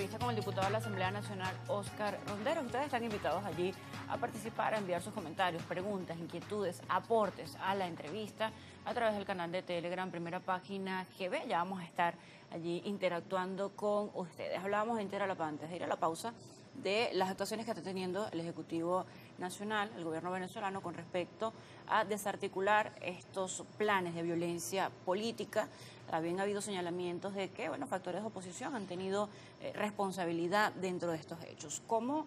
entrevista con el diputado de la Asamblea Nacional, Óscar Rondero. Ustedes están invitados allí a participar, a enviar sus comentarios, preguntas, inquietudes, aportes a la entrevista a través del canal de Telegram, Primera Página GB. Ya vamos a estar allí interactuando con ustedes. Hablábamos antes de ir a la pausa de las actuaciones que está teniendo el Ejecutivo Nacional, el gobierno venezolano, con respecto a desarticular estos planes de violencia política. Habían habido señalamientos de que, factores de oposición han tenido responsabilidad dentro de estos hechos. ¿Cómo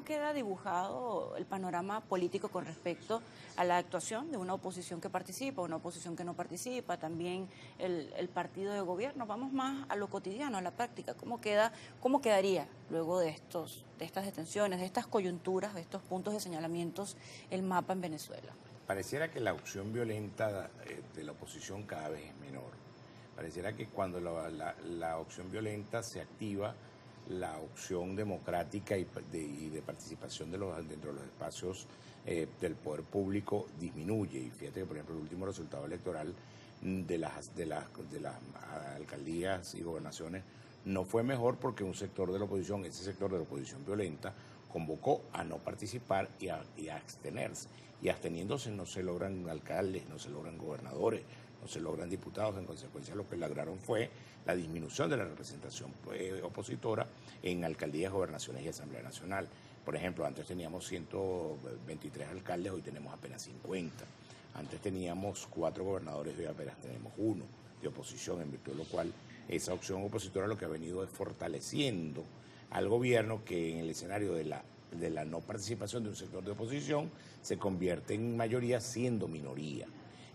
queda dibujado el panorama político con respecto a la actuación de una oposición que participa, una oposición que no participa, también el partido de gobierno? Vamos más a lo cotidiano, a la práctica. ¿Cómo quedaría luego de estas detenciones, de estas coyunturas, de estos puntos de señalamientos, el mapa en Venezuela? Pareciera que la opción violenta de la oposición cada vez es menor. Pareciera que cuando la opción violenta se activa, la opción democrática y de participación dentro de los espacios del poder público disminuye. Y fíjate que, por ejemplo, el último resultado electoral de las alcaldías y gobernaciones no fue mejor porque un sector de la oposición, ese sector de la oposición violenta, convocó a no participar y a abstenerse. Y absteniéndose no se logran alcaldes, no se logran gobernadores, no se logran diputados. En consecuencia, lo que lograron fue la disminución de la representación opositora en alcaldías, gobernaciones y Asamblea Nacional. Por ejemplo, antes teníamos 123 alcaldes, hoy tenemos apenas 50. Antes teníamos 4 gobernadores, hoy apenas tenemos 1 de oposición, en virtud de lo cual esa opción opositora lo que ha venido es fortaleciendo al gobierno, que en el escenario de la no participación de un sector de oposición se convierte en mayoría siendo minoría,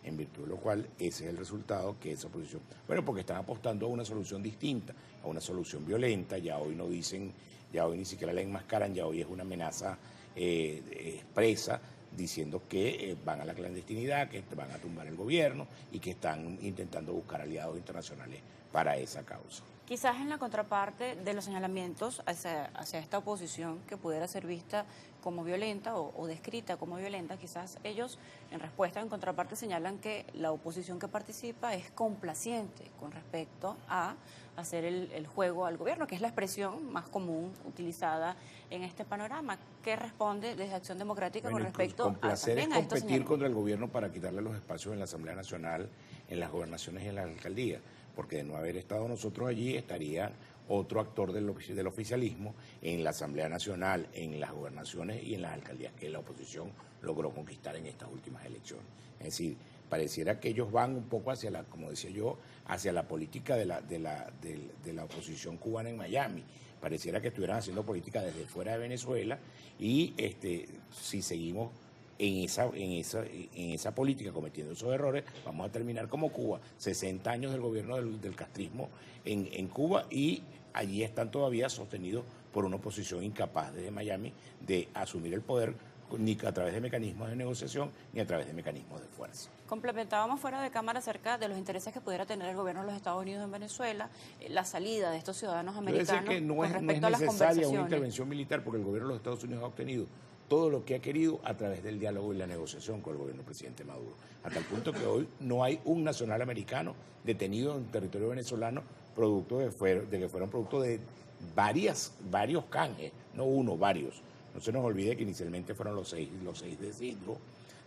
en virtud de lo cual ese es el resultado que esa oposición, porque están apostando a una solución distinta, a una solución violenta. Ya hoy no dicen, ya hoy ni siquiera la enmascaran, ya hoy es una amenaza expresa, diciendo que van a la clandestinidad, que van a tumbar el gobierno y que están intentando buscar aliados internacionales para esa causa. Quizás en la contraparte de los señalamientos hacia esta oposición que pudiera ser vista como violenta o descrita como violenta, quizás ellos en respuesta, en contraparte, señalan que la oposición que participa es complaciente con respecto a hacer el juego al gobierno, que es la expresión más común utilizada en este panorama. ¿Qué responde desde Acción Democrática con respecto complacer a es estos competir contra el gobierno para quitarle los espacios en la Asamblea Nacional, en las gobernaciones y en las alcaldías? Porque de no haber estado nosotros allí, estaría otro actor del oficialismo en la Asamblea Nacional, en las gobernaciones y en las alcaldías que la oposición logró conquistar en estas últimas elecciones. Es decir, pareciera que ellos van un poco hacia como decía yo, hacia la política de la oposición cubana en Miami. Pareciera que estuvieran haciendo política desde fuera de Venezuela y si seguimos en esa política, cometiendo esos errores, vamos a terminar como Cuba, 60 años del gobierno del castrismo en Cuba, y allí están todavía sostenidos por una oposición incapaz desde Miami de asumir el poder, ni a través de mecanismos de negociación, ni a través de mecanismos de fuerza. Complementábamos fuera de cámara acerca de los intereses que pudiera tener el gobierno de los Estados Unidos en Venezuela, la salida de estos ciudadanos americanos. Yo decía que no es necesaria una intervención militar, porque el gobierno de los Estados Unidos ha obtenido todo lo que ha querido a través del diálogo y la negociación con el gobierno del presidente Maduro, hasta el punto que hoy no hay un nacional americano detenido en territorio venezolano producto de que fueron producto de varios canjes, no uno, varios. No se nos olvide que inicialmente fueron los seis de Isidro,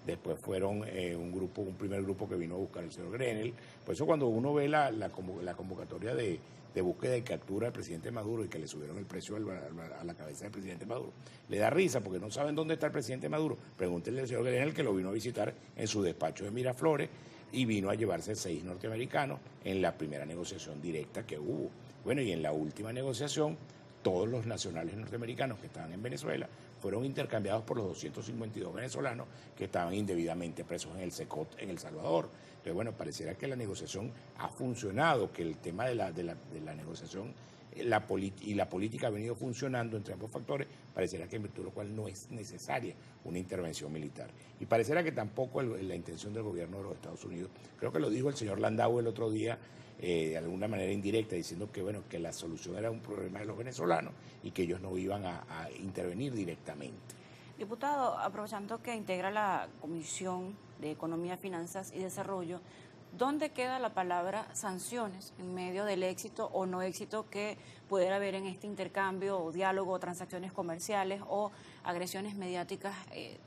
después fueron un primer grupo que vino a buscar el señor Grenell. Por eso cuando uno ve la convocatoria de búsqueda y captura del presidente Maduro y que le subieron el precio a la cabeza del presidente Maduro, le da risa porque no saben dónde está el presidente Maduro. Pregúntenle al señor Grenell, que lo vino a visitar en su despacho de Miraflores y vino a llevarse 6 norteamericanos en la primera negociación directa que hubo. Bueno, y en la última negociación, todos los nacionales norteamericanos que estaban en Venezuela fueron intercambiados por los 252 venezolanos que estaban indebidamente presos en el SECOT en El Salvador. Entonces, pareciera que la negociación ha funcionado, que el tema de la negociación la política ha venido funcionando entre ambos factores. Pareciera que en virtud de lo cual no es necesaria una intervención militar. Y pareciera que tampoco la intención del gobierno de los Estados Unidos, creo que lo dijo el señor Landau el otro día, de alguna manera indirecta, diciendo que la solución era un problema de los venezolanos y que ellos no iban a intervenir directamente. Diputado, aprovechando que integra la Comisión de Economía, Finanzas y Desarrollo, ¿Dónde queda la palabra sanciones en medio del éxito o no éxito que pudiera haber en este intercambio o diálogo o transacciones comerciales o agresiones mediáticas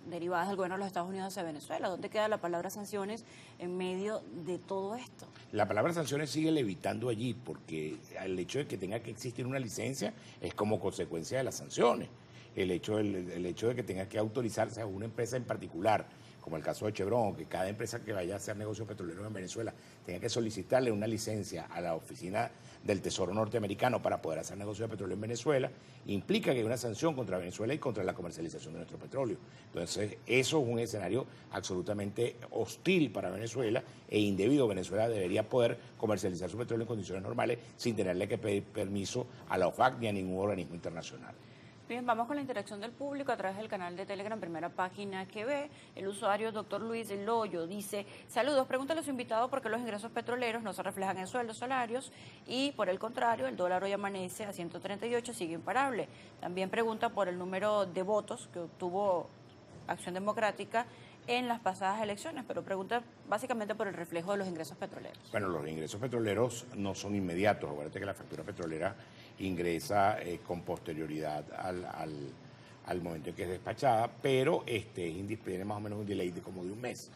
derivadas del gobierno de los Estados Unidos hacia Venezuela? ¿Dónde queda la palabra sanciones en medio de todo esto? La palabra sanciones sigue levitando allí porque el hecho de que tenga que existir una licencia es como consecuencia de las sanciones. El hecho de que tenga que autorizarse a una empresa en particular, como el caso de Chevron, que cada empresa que vaya a hacer negocios petroleros en Venezuela tenga que solicitarle una licencia a la oficina del Tesoro norteamericano para poder hacer negocios de petróleo en Venezuela, implica que hay una sanción contra Venezuela y contra la comercialización de nuestro petróleo. Entonces, eso es un escenario absolutamente hostil para Venezuela e indebido. Venezuela debería poder comercializar su petróleo en condiciones normales sin tenerle que pedir permiso a la OFAC ni a ningún organismo internacional. Bien, vamos con la interacción del público a través del canal de Telegram, primera página que ve. El usuario Dr. Luis Loyo dice: saludos, pregúntale a su invitado por qué los ingresos petroleros no se reflejan en sueldos, salarios y por el contrario, el dólar hoy amanece a 138, sigue imparable. También pregunta por el número de votos que obtuvo Acción Democrática en las pasadas elecciones, pero pregunta básicamente por el reflejo de los ingresos petroleros. Bueno, los ingresos petroleros no son inmediatos. Acuérdate que la factura petrolera ingresa con posterioridad al momento en que es despachada, pero tiene más o menos un delay de como de un mes.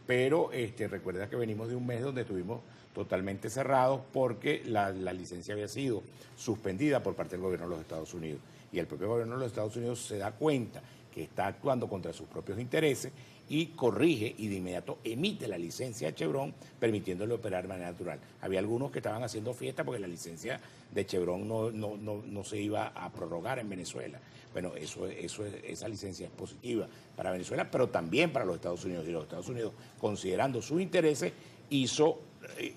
Pero recuerda que venimos de un mes donde estuvimos totalmente cerrados porque la licencia había sido suspendida por parte del gobierno de los Estados Unidos. Y el propio gobierno de los Estados Unidos se da cuenta que está actuando contra sus propios intereses y corrige y de inmediato emite la licencia de Chevron, permitiéndole operar de manera natural. Había algunos que estaban haciendo fiesta porque la licencia de Chevron no se iba a prorrogar en Venezuela. Bueno, esa licencia es positiva para Venezuela, pero también para los Estados Unidos. Y los Estados Unidos, considerando sus intereses, hizo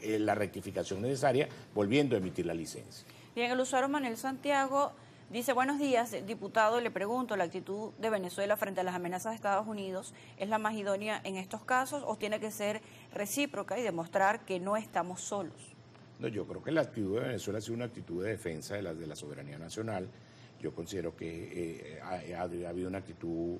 la rectificación necesaria, volviendo a emitir la licencia. Bien, el usuario Manuel Santiago dice: buenos días, diputado, le pregunto, ¿la actitud de Venezuela frente a las amenazas de Estados Unidos es la más idónea en estos casos o tiene que ser recíproca y demostrar que no estamos solos? No, yo creo que la actitud de Venezuela ha sido una actitud de defensa de la soberanía nacional. Yo considero que ha habido una actitud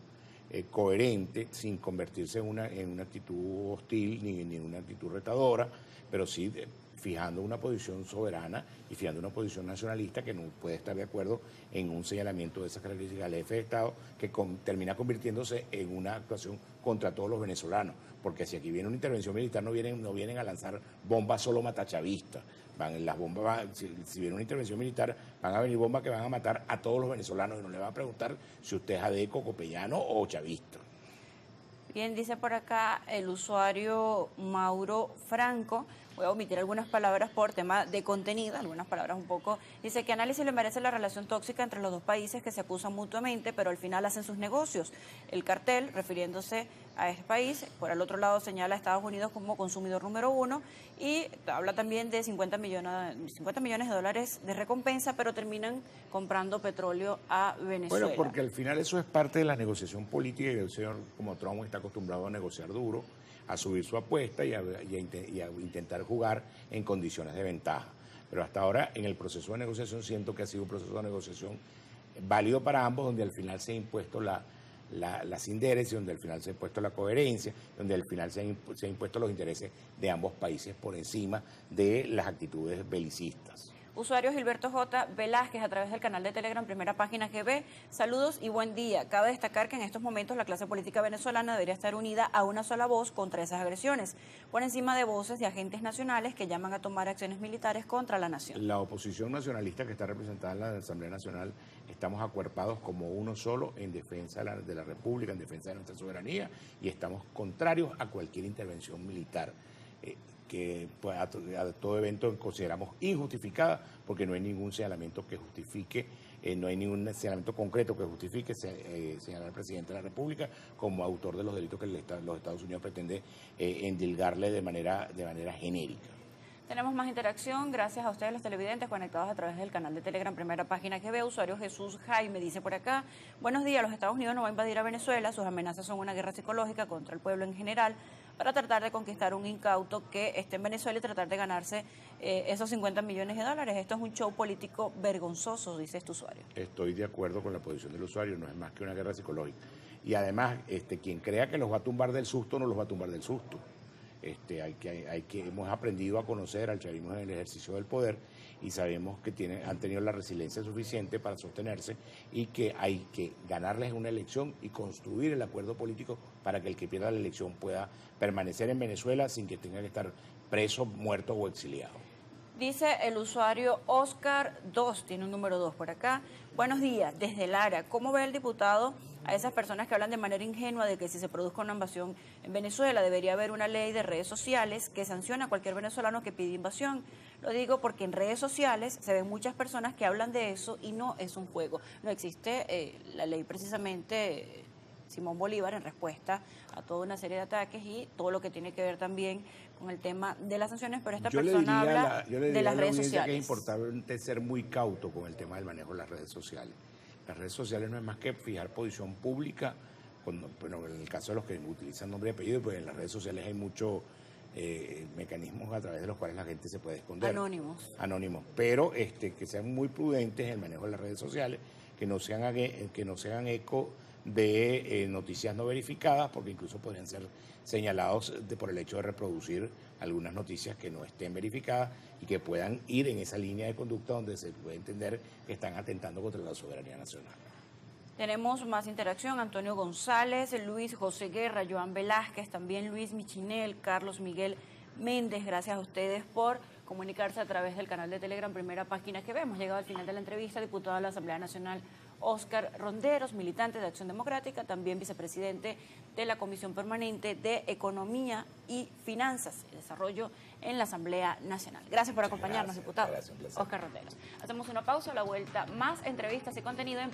coherente, sin convertirse en una actitud hostil ni en una actitud retadora, pero sí fijando una posición soberana y fijando una posición nacionalista que no puede estar de acuerdo en un señalamiento de esas características del jefe de Estado que termina convirtiéndose en una actuación contra todos los venezolanos, porque si aquí viene una intervención militar no vienen a lanzar bombas solo matachavistas, si viene una intervención militar van a venir bombas que van a matar a todos los venezolanos y no le van a preguntar si usted es adeco, copellano o chavista. Bien, dice por acá el usuario Mauro Franco, voy a omitir algunas palabras por tema de contenido, algunas palabras un poco, dice: ¿qué análisis le merece la relación tóxica entre los dos países que se acusan mutuamente, pero al final hacen sus negocios? El cartel, refiriéndose a este país, por el otro lado señala a Estados Unidos como consumidor número 1 y habla también de 50 millones de dólares de recompensa, pero terminan comprando petróleo a Venezuela. Bueno, porque al final eso es parte de la negociación política y el señor como Trump está acostumbrado a negociar duro, a subir su apuesta y a intentar jugar en condiciones de ventaja. Pero hasta ahora en el proceso de negociación siento que ha sido un proceso de negociación válido para ambos, donde al final se ha impuesto la sinderesia, donde al final se ha impuesto la coherencia, donde al final se han impuesto los intereses de ambos países por encima de las actitudes belicistas. Usuario Gilberto J. Velázquez a través del canal de Telegram, primera página GB. Saludos y buen día. Cabe destacar que en estos momentos la clase política venezolana debería estar unida a una sola voz contra esas agresiones, por encima de voces de agentes nacionales que llaman a tomar acciones militares contra la nación. La oposición nacionalista que está representada en la Asamblea Nacional, estamos acuerpados como uno solo en defensa de la República, en defensa de nuestra soberanía y estamos contrarios a cualquier intervención militar. Que pues, a todo evento consideramos injustificada porque no hay ningún señalamiento que justifique, no hay ningún señalamiento concreto que justifique señalar al presidente de la República como autor de los delitos que los Estados Unidos pretende endilgarle de manera genérica. Tenemos más interacción, gracias a ustedes los televidentes conectados a través del canal de Telegram, primera página que ve. Usuario Jesús Jaime dice por acá: buenos días, los Estados Unidos no va a invadir a Venezuela, sus amenazas son una guerra psicológica contra el pueblo en general para tratar de conquistar un incauto que esté en Venezuela y tratar de ganarse esos 50 millones de dólares. Esto es un show político vergonzoso, dice este usuario. Estoy de acuerdo con la posición del usuario, no es más que una guerra psicológica. Y además, quien crea que los va a tumbar del susto, no los va a tumbar del susto. Hemos aprendido a conocer al chavismo en el ejercicio del poder y sabemos que han tenido la resiliencia suficiente para sostenerse y que hay que ganarles una elección y construir el acuerdo político para que el que pierda la elección pueda permanecer en Venezuela sin que tenga que estar preso, muerto o exiliado. Dice el usuario Oscar 2, tiene un número 2 por acá. Buenos días, desde Lara. ¿Cómo ve el diputado a esas personas que hablan de manera ingenua de que si se produzca una invasión en Venezuela debería haber una ley de redes sociales que sancione a cualquier venezolano que pide invasión? Lo digo porque en redes sociales se ven muchas personas que hablan de eso y no es un juego. No existe la ley precisamente Simón Bolívar en respuesta a toda una serie de ataques y todo lo que tiene que ver también con el tema de las sanciones, pero esta persona habla de las redes sociales. Que es importante ser muy cauto con el tema del manejo de las redes sociales. Las redes sociales no es más que fijar posición pública, bueno, en el caso de los que utilizan nombre y apellido, pues en las redes sociales hay muchos mecanismos a través de los cuales la gente se puede esconder. Anónimos, pero que sean muy prudentes en el manejo de las redes sociales, que no se hagan eco de noticias no verificadas, porque incluso podrían ser señalados por el hecho de reproducir algunas noticias que no estén verificadas y que puedan ir en esa línea de conducta donde se puede entender que están atentando contra la soberanía nacional. Tenemos más interacción. Antonio González, Luis José Guerra, Joan Velázquez, también Luis Michinel, Carlos Miguel Méndez. Gracias a ustedes por comunicarse a través del canal de Telegram Primera Página que vemos. Llegado al final de la entrevista, diputado de la Asamblea Nacional Óscar Ronderos, militante de Acción Democrática, también vicepresidente de la Comisión Permanente de Economía y Finanzas y Desarrollo en la Asamblea Nacional. Gracias por acompañarnos, diputado. Gracias, Óscar Ronderos. Hacemos una pausa, a la vuelta más entrevistas y contenido en